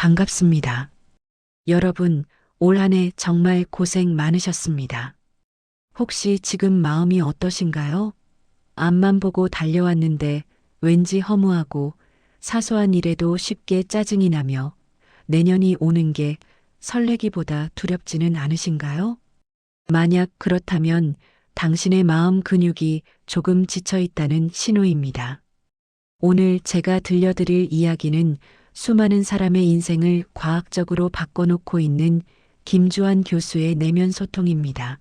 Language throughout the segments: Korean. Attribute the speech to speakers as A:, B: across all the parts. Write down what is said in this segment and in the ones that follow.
A: 반갑습니다. 여러분, 올 한 해 정말 고생 많으셨습니다. 혹시 지금 마음이 어떠신가요? 앞만 보고 달려왔는데 왠지 허무하고 사소한 일에도 쉽게 짜증이 나며 내년이 오는 게 설레기보다 두렵지는 않으신가요? 만약 그렇다면 당신의 마음 근육이 조금 지쳐 있다는 신호입니다. 오늘 제가 들려드릴 이야기는 수많은 사람의 인생을 과학적으로 바꿔놓고 있는 김주환 교수의 내면 소통입니다.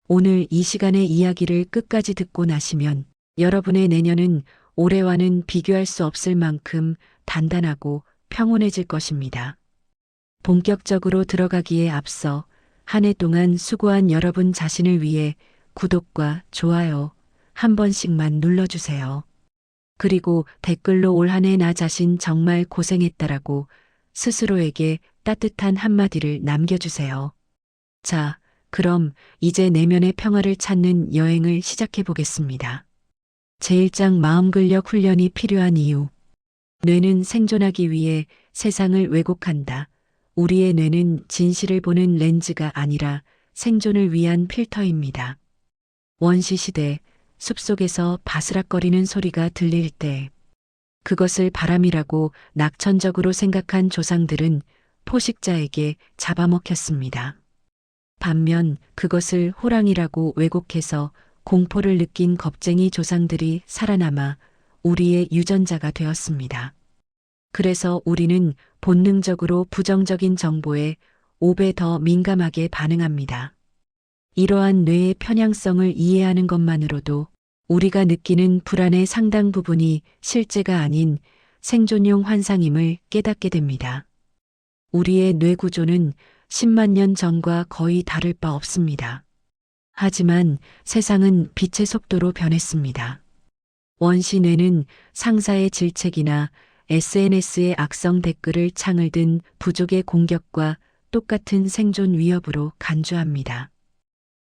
A: 오늘 이 시간의 이야기를 끝까지 듣고 나시면 여러분의 내년은 올해와는 비교할 수 없을 만큼 단단하고 평온해질 것입니다. 본격적으로 들어가기에 앞서 한 해 동안 수고한 여러분 자신을 위해 구독과 좋아요 한 번씩만 눌러주세요. 그리고 댓글로 올 한 해 나 자신 정말 고생했다라고 스스로에게 따뜻한 한마디를 남겨주세요. 자, 그럼 이제 내면의 평화를 찾는 여행을 시작해 보겠습니다. 제1장 마음 근력 훈련이 필요한 이유. 뇌는 생존하기 위해 세상을 왜곡한다. 우리의 뇌는 진실을 보는 렌즈가 아니라 생존을 위한 필터입니다. 원시시대 숲속에서 바스락거리는 소리가 들릴 때 그것을 바람이라고 낙천적으로 생각한 조상들은 포식자에게 잡아먹혔습니다. 반면 그것을 호랑이라고 왜곡해서 공포를 느낀 겁쟁이 조상들이 살아남아 우리의 유전자가 되었습니다. 그래서 우리는 본능적으로 부정적인 정보에 5배 더 민감하게 반응합니다. 이러한 뇌의 편향성을 이해하는 것만으로도 우리가 느끼는 불안의 상당 부분이 실제가 아닌 생존용 환상임을 깨닫게 됩니다. 우리의 뇌 구조는 10만 년 전과 거의 다를 바 없습니다. 하지만 세상은 빛의 속도로 변했습니다. 원시 뇌는 상사의 질책이나 SNS의 악성 댓글을 창을 든 부족의 공격과 똑같은 생존 위협으로 간주합니다.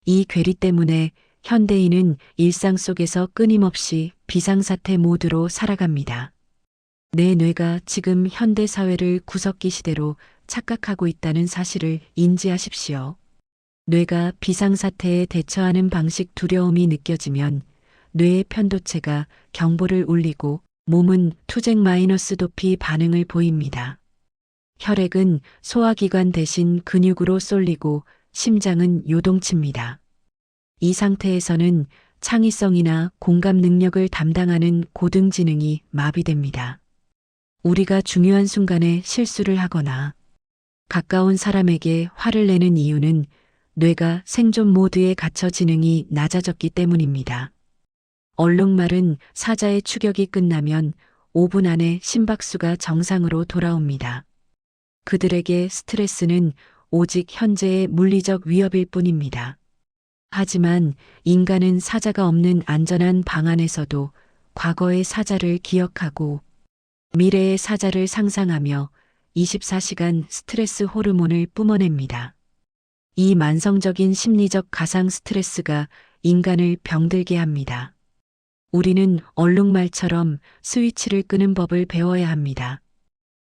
A: 이 괴리 때문에 현대인은 일상 속에서 끊임없이 비상사태 모드로 살아갑니다. 내 뇌가 지금 현대 사회를 구석기 시대로 착각하고 있다는 사실을 인지하십시오. 뇌가 비상사태에 대처하는 방식 두려움이 느껴지면 뇌의 편도체가 경보를 울리고 몸은 투쟁 마이너스 도피 반응을 보입니다. 혈액은 소화기관 대신 근육으로 쏠리고 심장은 요동칩니다. 이 상태에서는 창의성이나 공감 능력을 담당하는 고등지능이 마비됩니다. 우리가 중요한 순간에 실수를 하거나 가까운 사람에게 화를 내는 이유는 뇌가 생존 모드에 갇혀 지능이 낮아졌기 때문입니다. 얼룩말은 사자의 추격이 끝나면 5분 안에 심박수가 정상으로 돌아옵니다. 그들에게 스트레스는 오직 현재의 물리적 위협일 뿐입니다. 하지만 인간은 사자가 없는 안전한 방 안에서도 과거의 사자를 기억하고 미래의 사자를 상상하며 24시간 스트레스 호르몬을 뿜어냅니다. 이 만성적인 심리적 가상 스트레스가 인간을 병들게 합니다. 우리는 얼룩말처럼 스위치를 끄는 법을 배워야 합니다.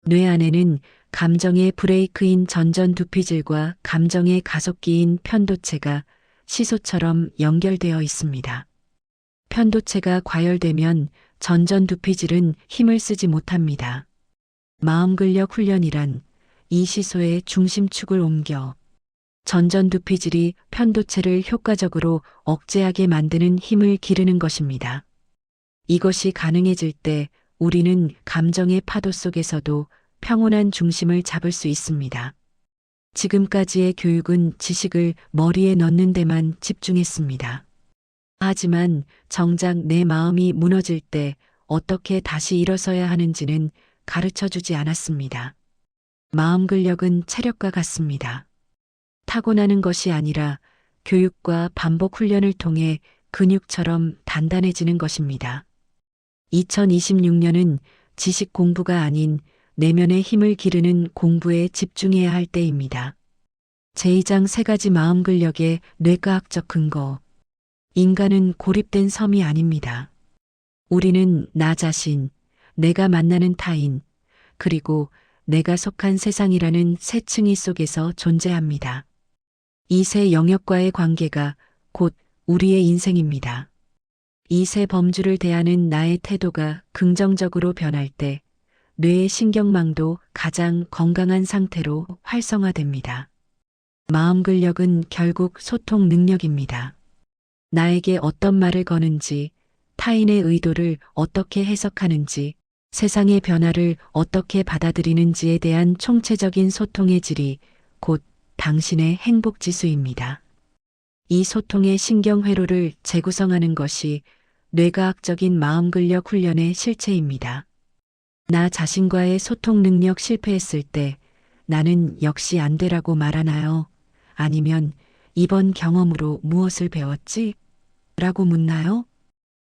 A: 뇌 안에는 감정의 브레이크인 전전두피질과 감정의 가속기인 편도체가 시소처럼 연결되어 있습니다. 편도체가 과열되면 전전두피질은 힘을 쓰지 못합니다. 마음 근력 훈련이란 이 시소의 중심축을 옮겨 전전두피질이 편도체를 효과적으로 억제하게 만드는 힘을 기르는 것입니다. 이것이 가능해질 때 우리는 감정의 파도 속에서도 평온한 중심을 잡을 수 있습니다. 지금까지의 교육은 지식을 머리에 넣는 데만 집중했습니다. 하지만 정작 내 마음이 무너질 때 어떻게 다시 일어서야 하는지는 가르쳐 주지 않았습니다. 마음 근력은 체력과 같습니다. 타고나는 것이 아니라 교육과 반복 훈련을 통해 근육처럼 단단해지는 것입니다. 2026년은 지식 공부가 아닌 내면의 힘을 기르는 공부에 집중해야 할 때입니다. 제2장 3가지 마음 근력의 뇌과학적 근거. 인간은 고립된 섬이 아닙니다. 우리는 나 자신, 내가 만나는 타인, 그리고 내가 속한 세상이라는 새 층위 속에서 존재합니다. 이 새 영역과의 관계가 곧 우리의 인생입니다. 이 새 범주를 대하는 나의 태도가 긍정적으로 변할 때 뇌의 신경망도 가장 건강한 상태로 활성화됩니다. 마음 근력은 결국 소통 능력입니다. 나에게 어떤 말을 거는지, 타인의 의도를 어떻게 해석하는지, 세상의 변화를 어떻게 받아들이는지에 대한 총체적인 소통의 질이 곧 당신의 행복 지수입니다. 이 소통의 신경회로를 재구성하는 것이 뇌과학적인 마음 근력 훈련의 실체입니다. 나 자신과의 소통 능력 실패했을 때 나는 역시 안 되라고 말하나요? 아니면 이번 경험으로 무엇을 배웠지? 라고 묻나요?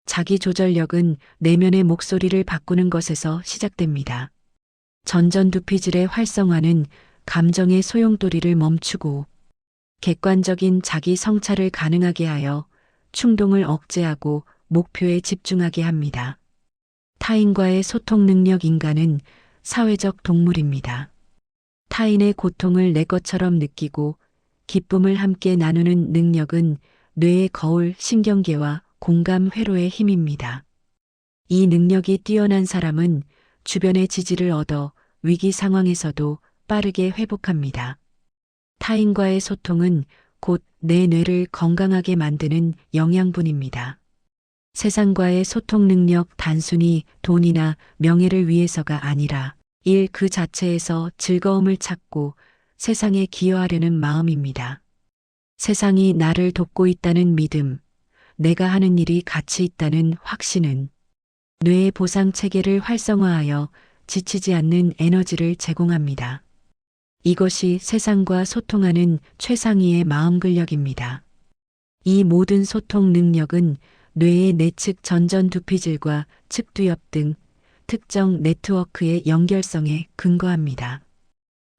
A: 자기 조절력은 내면의 목소리를 바꾸는 것에서 시작됩니다. 전전두피질의 활성화는 감정의 소용돌이를 멈추고 객관적인 자기 성찰을 가능하게 하여 충동을 억제하고 목표에 집중하게 합니다. 타인과의 소통 능력 인간은 사회적 동물입니다. 타인의 고통을 내 것처럼 느끼고 기쁨을 함께 나누는 능력은 뇌의 거울 신경계와 공감 회로의 힘입니다. 이 능력이 뛰어난 사람은 주변의 지지를 얻어 위기 상황에서도 빠르게 회복합니다. 타인과의 소통은 곧 내 뇌를 건강하게 만드는 영양분입니다. 세상과의 소통 능력 단순히 돈이나 명예를 위해서가 아니라 일 그 자체에서 즐거움을 찾고 세상에 기여하려는 마음입니다. 세상이 나를 돕고 있다는 믿음, 내가 하는 일이 가치 있다는 확신은 뇌의 보상 체계를 활성화하여 지치지 않는 에너지를 제공합니다. 이것이 세상과 소통하는 최상위의 마음 근력입니다. 이 모든 소통 능력은 뇌의 내측 전전두피질과 측두엽 등 특정 네트워크의 연결성에 근거합니다.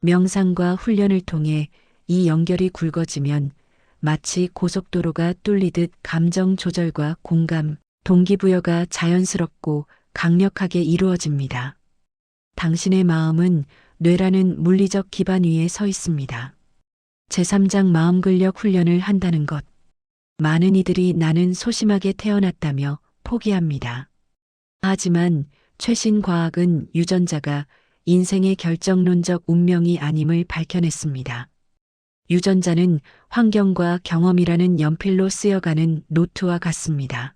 A: 명상과 훈련을 통해 이 연결이 굵어지면 마치 고속도로가 뚫리듯 감정 조절과 공감, 동기부여가 자연스럽고 강력하게 이루어집니다. 당신의 마음은 뇌라는 물리적 기반 위에 서 있습니다. 제3장 마음 근력 훈련을 한다는 것. 많은 이들이 나는 소심하게 태어났다며 포기합니다. 하지만 최신 과학은 유전자가 인생의 결정론적 운명이 아님을 밝혀냈습니다. 유전자는 환경과 경험이라는 연필로 쓰여가는 노트와 같습니다.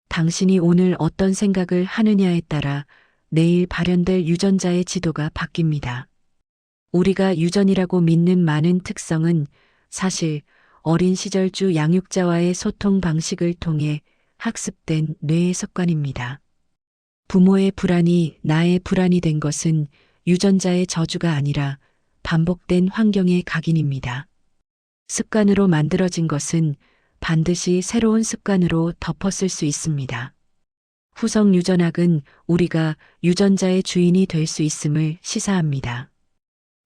A: 당신이 오늘 어떤 생각을 하느냐에 따라 내일 발현될 유전자의 지도가 바뀝니다. 우리가 유전이라고 믿는 많은 특성은 사실 어린 시절주 양육자와의 소통 방식을 통해 학습된 뇌의 습관입니다. 부모의 불안이 나의 불안이 된 것은 유전자의 저주가 아니라 반복된 환경의 각인입니다. 습관으로 만들어진 것은 반드시 새로운 습관으로 덮었을 수 있습니다. 후성 유전학은 우리가 유전자의 주인이 될 수 있음을 시사합니다.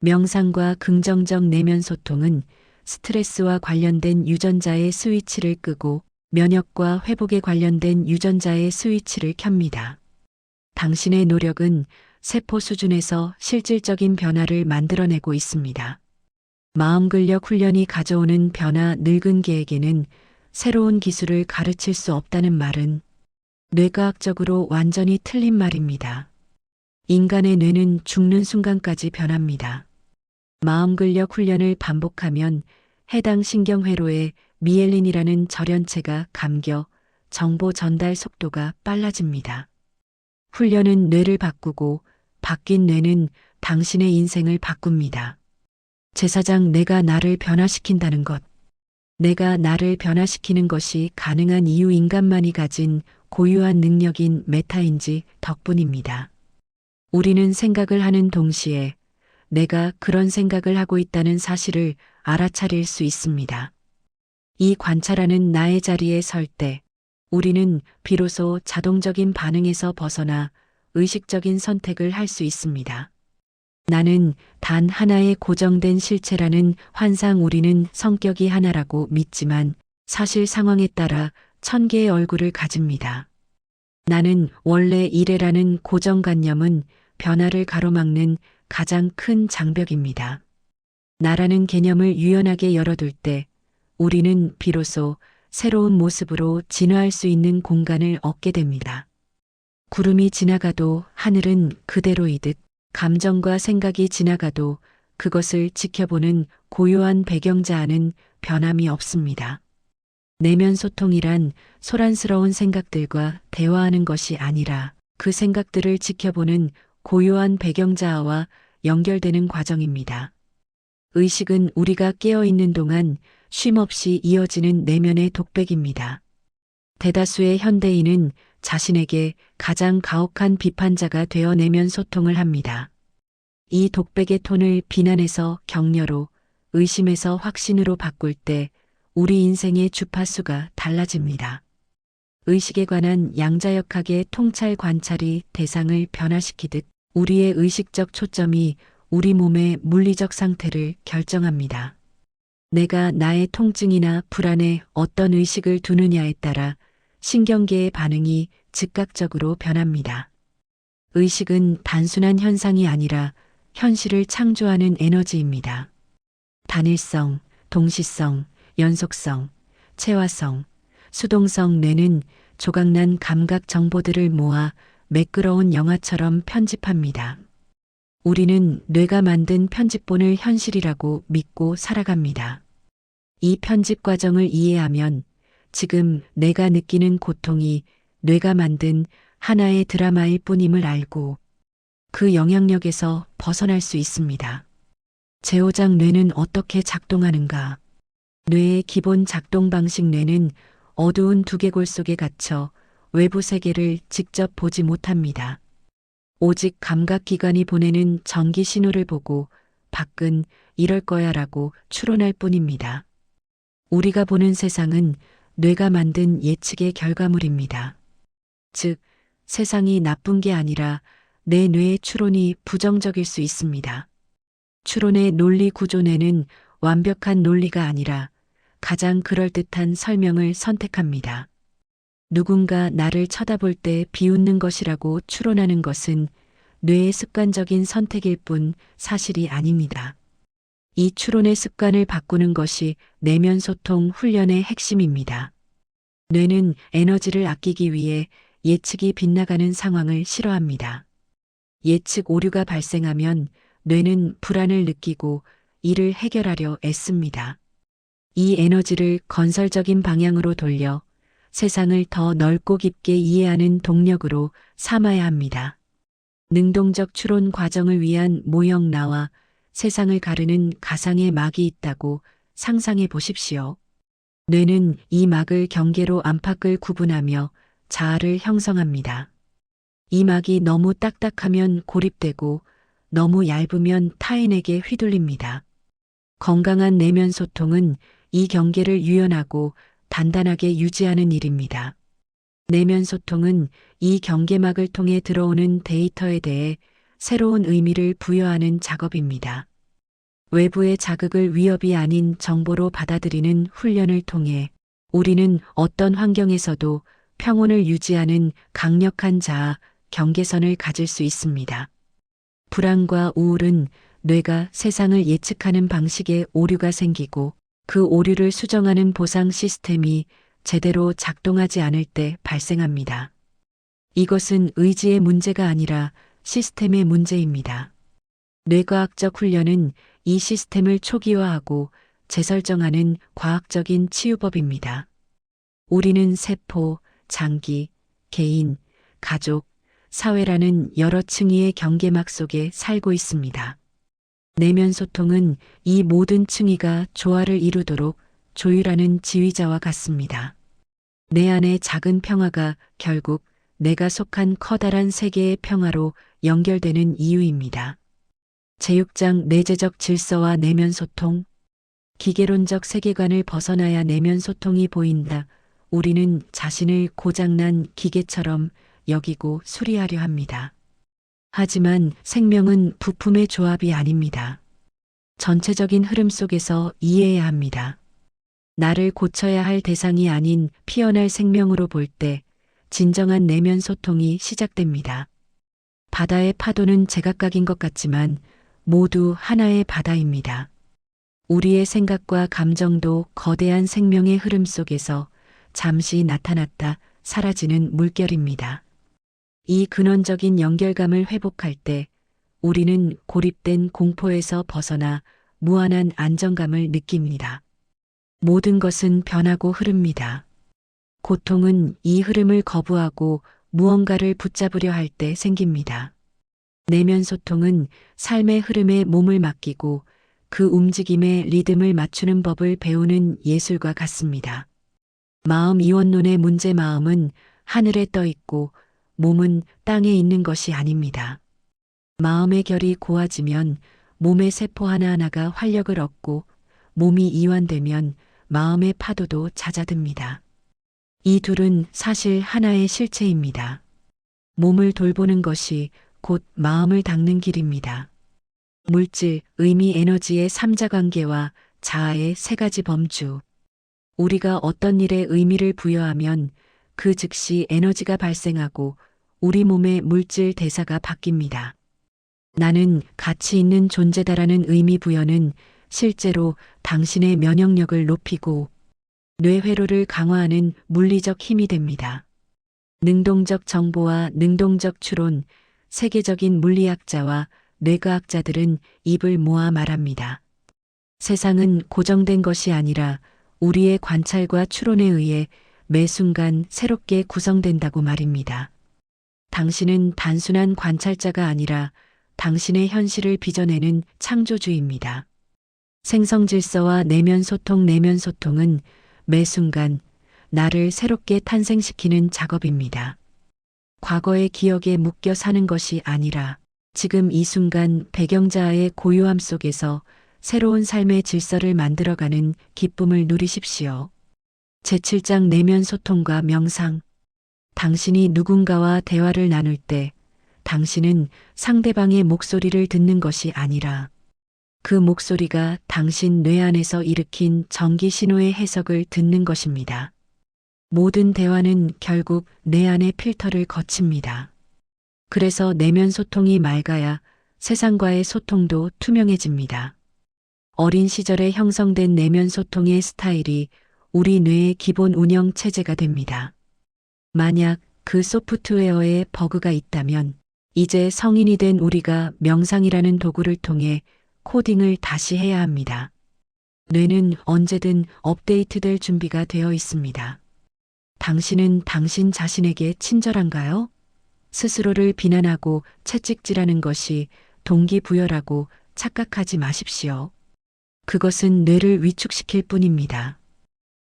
A: 명상과 긍정적 내면 소통은 스트레스와 관련된 유전자의 스위치를 끄고 면역과 회복에 관련된 유전자의 스위치를 켭니다. 당신의 노력은 세포 수준에서 실질적인 변화를 만들어내고 있습니다. 마음 근력 훈련이 가져오는 변화 늙은 개에게는 새로운 기술을 가르칠 수 없다는 말은 뇌과학적으로 완전히 틀린 말입니다. 인간의 뇌는 죽는 순간까지 변합니다. 마음 근력 훈련을 반복하면 해당 신경회로에 미엘린이라는 절연체가 감겨 정보 전달 속도가 빨라집니다. 훈련은 뇌를 바꾸고 바뀐 뇌는 당신의 인생을 바꿉니다. 제4장 내가 나를 변화시킨다는 것. 내가 나를 변화시키는 것이 가능한 이유 인간만이 가진 고유한 능력인 메타인지 덕분입니다. 우리는 생각을 하는 동시에 내가 그런 생각을 하고 있다는 사실을 알아차릴 수 있습니다. 이 관찰하는 나의 자리에 설 때 우리는 비로소 자동적인 반응에서 벗어나 의식적인 선택을 할 수 있습니다. 나는 단 하나의 고정된 실체라는 환상 우리는 성격이 하나라고 믿지만 사실 상황에 따라 1000개의 얼굴을 가집니다. 나는 원래 이래라는 고정관념은 변화를 가로막는 가장 큰 장벽입니다. 나라는 개념을 유연하게 열어둘 때 우리는 비로소 새로운 모습으로 진화할 수 있는 공간을 얻게 됩니다. 구름이 지나가도 하늘은 그대로이듯 감정과 생각이 지나가도 그것을 지켜보는 고요한 배경자아는 변함이 없습니다. 내면 소통이란 소란스러운 생각들과 대화하는 것이 아니라 그 생각들을 지켜보는 고요한 배경자아와 연결되는 과정입니다. 의식은 우리가 깨어있는 동안 쉼없이 이어지는 내면의 독백입니다. 대다수의 현대인은 자신에게 가장 가혹한 비판자가 되어 내면 소통을 합니다. 이 독백의 톤을 비난에서 격려로, 의심에서 확신으로 바꿀 때 우리 인생의 주파수가 달라집니다. 의식에 관한 양자역학의 통찰 관찰이 대상을 변화시키듯 우리의 의식적 초점이 우리 몸의 물리적 상태를 결정합니다. 내가 나의 통증이나 불안에 어떤 의식을 두느냐에 따라 신경계의 반응이 즉각적으로 변합니다. 의식은 단순한 현상이 아니라 현실을 창조하는 에너지입니다. 단일성, 동시성, 연속성, 체화성, 수동성 뇌는 조각난 감각 정보들을 모아 매끄러운 영화처럼 편집합니다. 우리는 뇌가 만든 편집본을 현실이라고 믿고 살아갑니다. 이 편집 과정을 이해하면 지금 내가 느끼는 고통이 뇌가 만든 하나의 드라마일 뿐임을 알고 그 영향력에서 벗어날 수 있습니다. 제오장 뇌는 어떻게 작동하는가? 뇌의 기본 작동 방식. 뇌는 어두운 두개골 속에 갇혀 외부 세계를 직접 보지 못합니다. 오직 감각기관이 보내는 전기 신호를 보고 밖은 이럴 거야라고 추론할 뿐입니다. 우리가 보는 세상은 뇌가 만든 예측의 결과물입니다. 즉, 세상이 나쁜 게 아니라 내 뇌의 추론이 부정적일 수 있습니다. 추론의 논리 구조. 뇌는 완벽한 논리가 아니라 가장 그럴듯한 설명을 선택합니다. 누군가 나를 쳐다볼 때 비웃는 것이라고 추론하는 것은 뇌의 습관적인 선택일 뿐 사실이 아닙니다. 이 추론의 습관을 바꾸는 것이 내면 소통 훈련의 핵심입니다. 뇌는 에너지를 아끼기 위해 예측이 빗나가는 상황을 싫어합니다. 예측 오류가 발생하면 뇌는 불안을 느끼고 이를 해결하려 애씁니다. 이 에너지를 건설적인 방향으로 돌려 세상을 더 넓고 깊게 이해하는 동력으로 삼아야 합니다. 능동적 추론 과정을 위한 모형 나와 세상을 가르는 가상의 막이 있다고 상상해 보십시오. 뇌는 이 막을 경계로 안팎을 구분하며 자아를 형성합니다. 이 막이 너무 딱딱하면 고립되고 너무 얇으면 타인에게 휘둘립니다. 건강한 내면 소통은 이 경계를 유연하고 단단하게 유지하는 일입니다. 내면 소통은 이 경계막을 통해 들어오는 데이터에 대해 새로운 의미를 부여하는 작업입니다. 외부의 자극을 위협이 아닌 정보로 받아들이는 훈련을 통해 우리는 어떤 환경에서도 평온을 유지하는 강력한 자아, 경계선을 가질 수 있습니다. 불안과 우울은 뇌가 세상을 예측하는 방식에 오류가 생기고 그 오류를 수정하는 보상 시스템이 제대로 작동하지 않을 때 발생합니다. 이것은 의지의 문제가 아니라 시스템의 문제입니다. 뇌과학적 훈련은 이 시스템을 초기화하고 재설정하는 과학적인 치유법입니다. 우리는 세포, 장기, 개인, 가족, 사회라는 여러 층위의 경계막 속에 살고 있습니다. 내면 소통은 이 모든 층위가 조화를 이루도록 조율하는 지휘자와 같습니다. 내 안의 작은 평화가 결국 내가 속한 커다란 세계의 평화로 연결되는 이유입니다. 제6장 내재적 질서와 내면 소통. 기계론적 세계관을 벗어나야 내면 소통이 보인다. 우리는 자신을 고장난 기계처럼 여기고 수리하려 합니다. 하지만 생명은 부품의 조합이 아닙니다. 전체적인 흐름 속에서 이해해야 합니다. 나를 고쳐야 할 대상이 아닌 피어날 생명으로 볼 때 진정한 내면 소통이 시작됩니다. 바다의 파도는 제각각인 것 같지만 모두 하나의 바다입니다. 우리의 생각과 감정도 거대한 생명의 흐름 속에서 잠시 나타났다 사라지는 물결입니다. 이 근원적인 연결감을 회복할 때 우리는 고립된 공포에서 벗어나 무한한 안정감을 느낍니다. 모든 것은 변하고 흐릅니다. 고통은 이 흐름을 거부하고 무언가를 붙잡으려 할 때 생깁니다. 내면 소통은 삶의 흐름에 몸을 맡기고 그 움직임에 리듬을 맞추는 법을 배우는 예술과 같습니다. 마음 이원론의 문제 마음은 하늘에 떠 있고 몸은 땅에 있는 것이 아닙니다. 마음의 결이 고와지면 몸의 세포 하나하나가 활력을 얻고 몸이 이완되면 마음의 파도도 잦아듭니다. 이 둘은 사실 하나의 실체입니다. 몸을 돌보는 것이 곧 마음을 닦는 길입니다. 물질, 의미, 에너지의 삼자관계와 자아의 세 가지 범주. 우리가 어떤 일에 의미를 부여하면 그 즉시 에너지가 발생하고 우리 몸의 물질 대사가 바뀝니다. 나는 가치 있는 존재다라는 의미 부여는 실제로 당신의 면역력을 높이고 뇌회로를 강화하는 물리적 힘이 됩니다. 능동적 정보와 능동적 추론, 세계적인 물리학자와 뇌과학자들은 입을 모아 말합니다. 세상은 고정된 것이 아니라 우리의 관찰과 추론에 의해 매 순간 새롭게 구성된다고 말입니다. 당신은 단순한 관찰자가 아니라 당신의 현실을 빚어내는 창조주입니다. 생성질서와 내면 소통은 매 순간 나를 새롭게 탄생시키는 작업입니다. 과거의 기억에 묶여 사는 것이 아니라 지금 이 순간 배경자아의 고요함 속에서 새로운 삶의 질서를 만들어가는 기쁨을 누리십시오. 제7장 내면 소통과 명상. 당신이 누군가와 대화를 나눌 때 당신은 상대방의 목소리를 듣는 것이 아니라 그 목소리가 당신 뇌 안에서 일으킨 전기 신호의 해석을 듣는 것입니다. 모든 대화는 결국 뇌 안의 필터를 거칩니다. 그래서 내면 소통이 맑아야 세상과의 소통도 투명해집니다. 어린 시절에 형성된 내면 소통의 스타일이 우리 뇌의 기본 운영 체제가 됩니다. 만약 그 소프트웨어에 버그가 있다면 이제 성인이 된 우리가 명상이라는 도구를 통해 코딩을 다시 해야 합니다. 뇌는 언제든 업데이트될 준비가 되어 있습니다. 당신은 당신 자신에게 친절한가요? 스스로를 비난하고 채찍질하는 것이 동기부여라고 착각하지 마십시오. 그것은 뇌를 위축시킬 뿐입니다.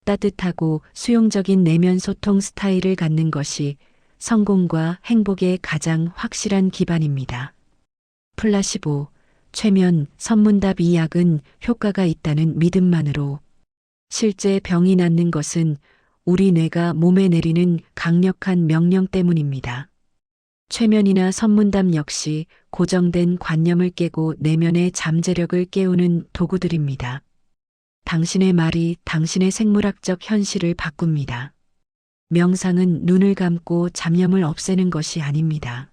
A: 따뜻하고 수용적인 내면 소통 스타일을 갖는 것이 성공과 행복의 가장 확실한 기반입니다. 플라시보, 최면, 선문답 이 약은 효과가 있다는 믿음만으로 실제 병이 낫는 것은 우리 뇌가 몸에 내리는 강력한 명령 때문입니다. 최면이나 선문답 역시 고정된 관념을 깨고 내면의 잠재력을 깨우는 도구들입니다. 당신의 말이 당신의 생물학적 현실을 바꿉니다. 명상은 눈을 감고 잡념을 없애는 것이 아닙니다.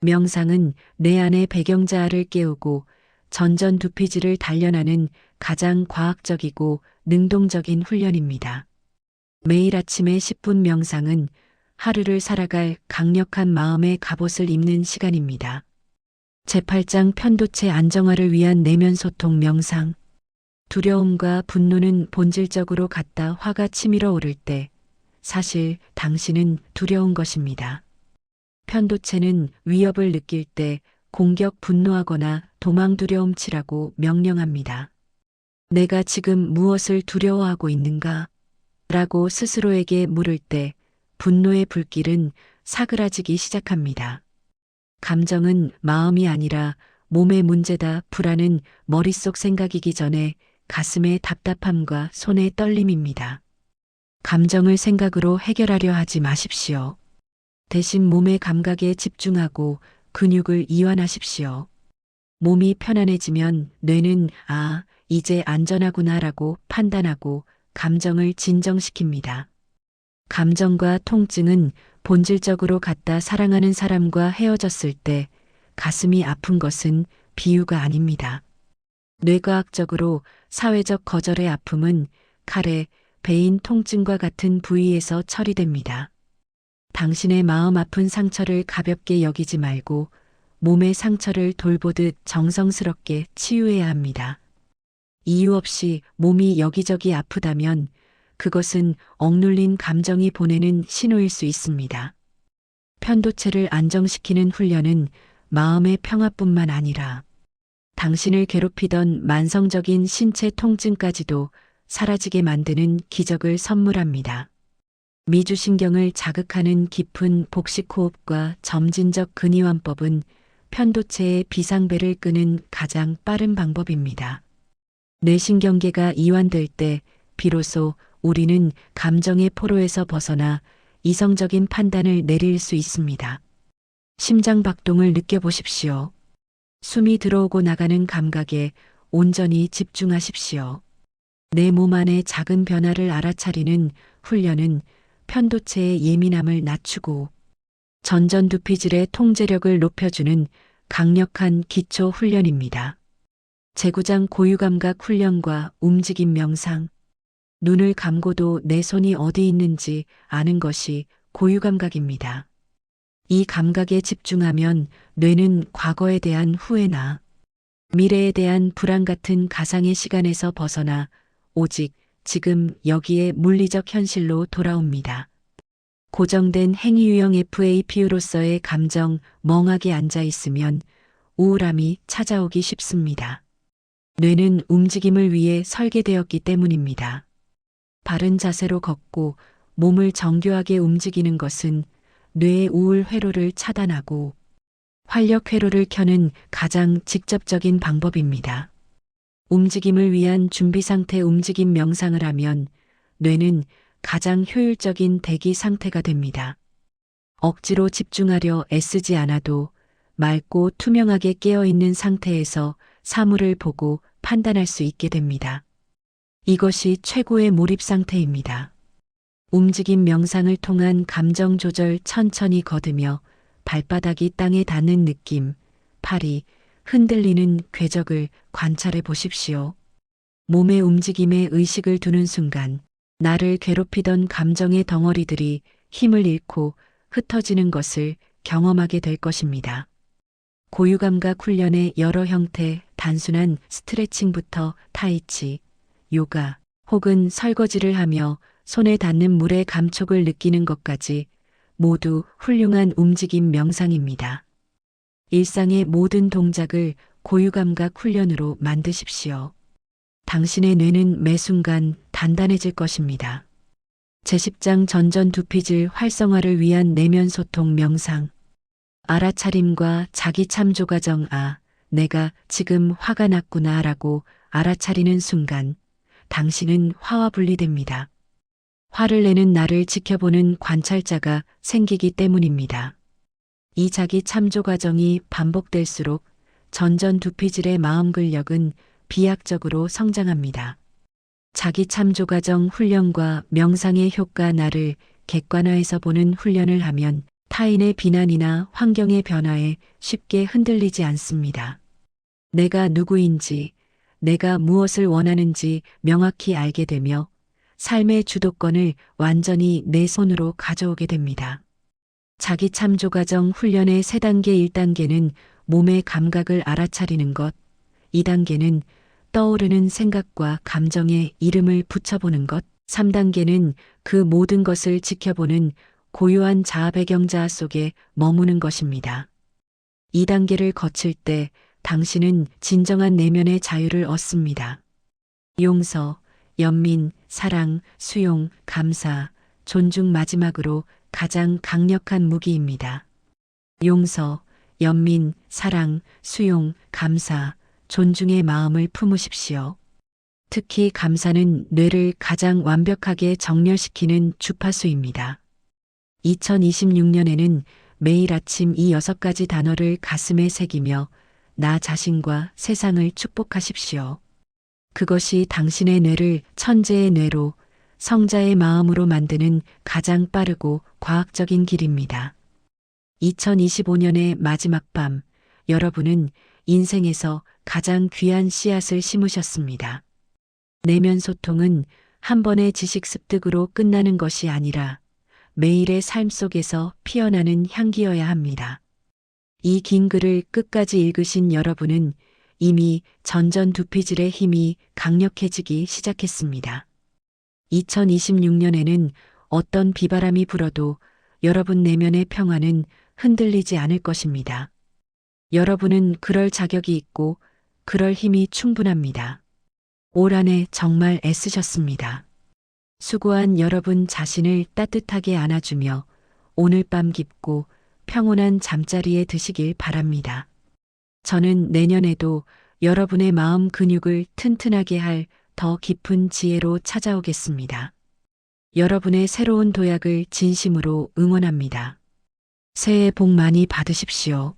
A: 명상은 내 안의 배경자아를 깨우고 전전두피지를 단련하는 가장 과학적이고 능동적인 훈련입니다. 매일 아침의 10분 명상은 하루를 살아갈 강력한 마음의 갑옷을 입는 시간입니다. 제8장 편도체 안정화를 위한 내면 소통 명상. 두려움과 분노는 본질적으로 같다. 화가 치밀어 오를 때 사실 당신은 두려운 것입니다. 편도체는 위협을 느낄 때 공격 분노하거나 도망 두려움치라고 명령합니다. 내가 지금 무엇을 두려워하고 있는가? 라고 스스로에게 물을 때 분노의 불길은 사그라지기 시작합니다. 감정은 마음이 아니라 몸의 문제다. 불안은 머릿속 생각이기 전에 가슴의 답답함과 손의 떨림입니다. 감정을 생각으로 해결하려 하지 마십시오. 대신 몸의 감각에 집중하고 근육을 이완하십시오. 몸이 편안해지면 뇌는 이제 안전하구나라고 판단하고 감정을 진정시킵니다. 감정과 통증은 본질적으로 같다. 사랑하는 사람과 헤어졌을 때 가슴이 아픈 것은 비유가 아닙니다. 뇌과학적으로 사회적 거절의 아픔은 가래, 배인 통증과 같은 부위에서 처리됩니다. 당신의 마음 아픈 상처를 가볍게 여기지 말고 몸의 상처를 돌보듯 정성스럽게 치유해야 합니다. 이유 없이 몸이 여기저기 아프다면 그것은 억눌린 감정이 보내는 신호일 수 있습니다. 편도체를 안정시키는 훈련은 마음의 평화뿐만 아니라 당신을 괴롭히던 만성적인 신체 통증까지도 사라지게 만드는 기적을 선물합니다. 미주신경을 자극하는 깊은 복식 호흡과 점진적 근이완법은 편도체의 비상배를 끄는 가장 빠른 방법입니다. 뇌신경계가 이완될 때 비로소 우리는 감정의 포로에서 벗어나 이성적인 판단을 내릴 수 있습니다. 심장 박동을 느껴보십시오. 숨이 들어오고 나가는 감각에 온전히 집중하십시오. 내 몸 안의 작은 변화를 알아차리는 훈련은 편도체의 예민함을 낮추고 전전두피질의 통제력을 높여주는 강력한 기초 훈련입니다. 제구장 고유감각 훈련과 움직임 명상. 눈을 감고도 내 손이 어디 있는지 아는 것이 고유감각입니다. 이 감각에 집중하면 뇌는 과거에 대한 후회나 미래에 대한 불안 같은 가상의 시간에서 벗어나 오직 지금 여기에 물리적 현실로 돌아옵니다. 고정된 행위 유형 FAPU로서의 감정 멍하게 앉아 있으면 우울함이 찾아오기 쉽습니다. 뇌는 움직임을 위해 설계되었기 때문입니다. 바른 자세로 걷고 몸을 정교하게 움직이는 것은 뇌의 우울 회로를 차단하고 활력 회로를 켜는 가장 직접적인 방법입니다. 움직임을 위한 준비 상태 움직임 명상을 하면 뇌는 가장 효율적인 대기 상태가 됩니다. 억지로 집중하려 애쓰지 않아도 맑고 투명하게 깨어있는 상태에서 사물을 보고 판단할 수 있게 됩니다. 이것이 최고의 몰입 상태입니다. 움직임 명상을 통한 감정 조절 천천히 걷으며 발바닥이 땅에 닿는 느낌, 팔이 흔들리는 궤적을 관찰해 보십시오. 몸의 움직임에 의식을 두는 순간 나를 괴롭히던 감정의 덩어리들이 힘을 잃고 흩어지는 것을 경험하게 될 것입니다. 고유감각 훈련의 여러 형태, 단순한 스트레칭부터 타이치, 요가, 혹은 설거지를 하며 손에 닿는 물의 감촉을 느끼는 것까지 모두 훌륭한 움직임 명상입니다. 일상의 모든 동작을 고유감각 훈련으로 만드십시오. 당신의 뇌는 매 순간 단단해질 것입니다. 제10장 전전두피질 활성화를 위한 내면 소통 명상. 알아차림과 자기 참조 과정. 내가 지금 화가 났구나 라고 알아차리는 순간 당신은 화와 분리됩니다. 화를 내는 나를 지켜보는 관찰자가 생기기 때문입니다. 이 자기 참조 과정이 반복될수록 전전두피질의 마음 근력은 비약적으로 성장합니다. 자기 참조 과정 훈련과 명상의 효과. 나를 객관화해서 보는 훈련을 하면 타인의 비난이나 환경의 변화에 쉽게 흔들리지 않습니다. 내가 누구인지, 내가 무엇을 원하는지 명확히 알게 되며 삶의 주도권을 완전히 내 손으로 가져오게 됩니다. 자기 참조 과정 훈련의 3단계. 1단계는 몸의 감각을 알아차리는 것, 2단계는 떠오르는 생각과 감정에 이름을 붙여보는 것, 3단계는 그 모든 것을 지켜보는 고요한 자아 배경자아 속에 머무는 것입니다. 2단계를 거칠 때 당신은 진정한 내면의 자유를 얻습니다. 용서, 연민, 사랑, 수용, 감사, 존중. 마지막으로 가장 강력한 무기입니다. 용서, 연민, 사랑, 수용, 감사, 존중의 마음을 품으십시오. 특히 감사는 뇌를 가장 완벽하게 정렬시키는 주파수입니다. 2026년에는 매일 아침 이 6가지 단어를 가슴에 새기며 나 자신과 세상을 축복하십시오. 그것이 당신의 뇌를 천재의 뇌로, 성자의 마음으로 만드는 가장 빠르고 과학적인 길입니다. 2025년의 마지막 밤, 여러분은 인생에서 가장 귀한 씨앗을 심으셨습니다. 내면 소통은 한 번의 지식 습득으로 끝나는 것이 아니라 매일의 삶 속에서 피어나는 향기여야 합니다. 이 긴 글을 끝까지 읽으신 여러분은 이미 전전두피질의 힘이 강력해지기 시작했습니다. 2026년에는 어떤 비바람이 불어도 여러분 내면의 평화는 흔들리지 않을 것입니다. 여러분은 그럴 자격이 있고 그럴 힘이 충분합니다. 올 한 해 정말 애쓰셨습니다. 수고한 여러분 자신을 따뜻하게 안아주며 오늘 밤 깊고 평온한 잠자리에 드시길 바랍니다. 저는 내년에도 여러분의 마음 근육을 튼튼하게 할 더 깊은 지혜로 찾아오겠습니다. 여러분의 새로운 도약을 진심으로 응원합니다. 새해 복 많이 받으십시오.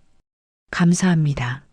A: 감사합니다.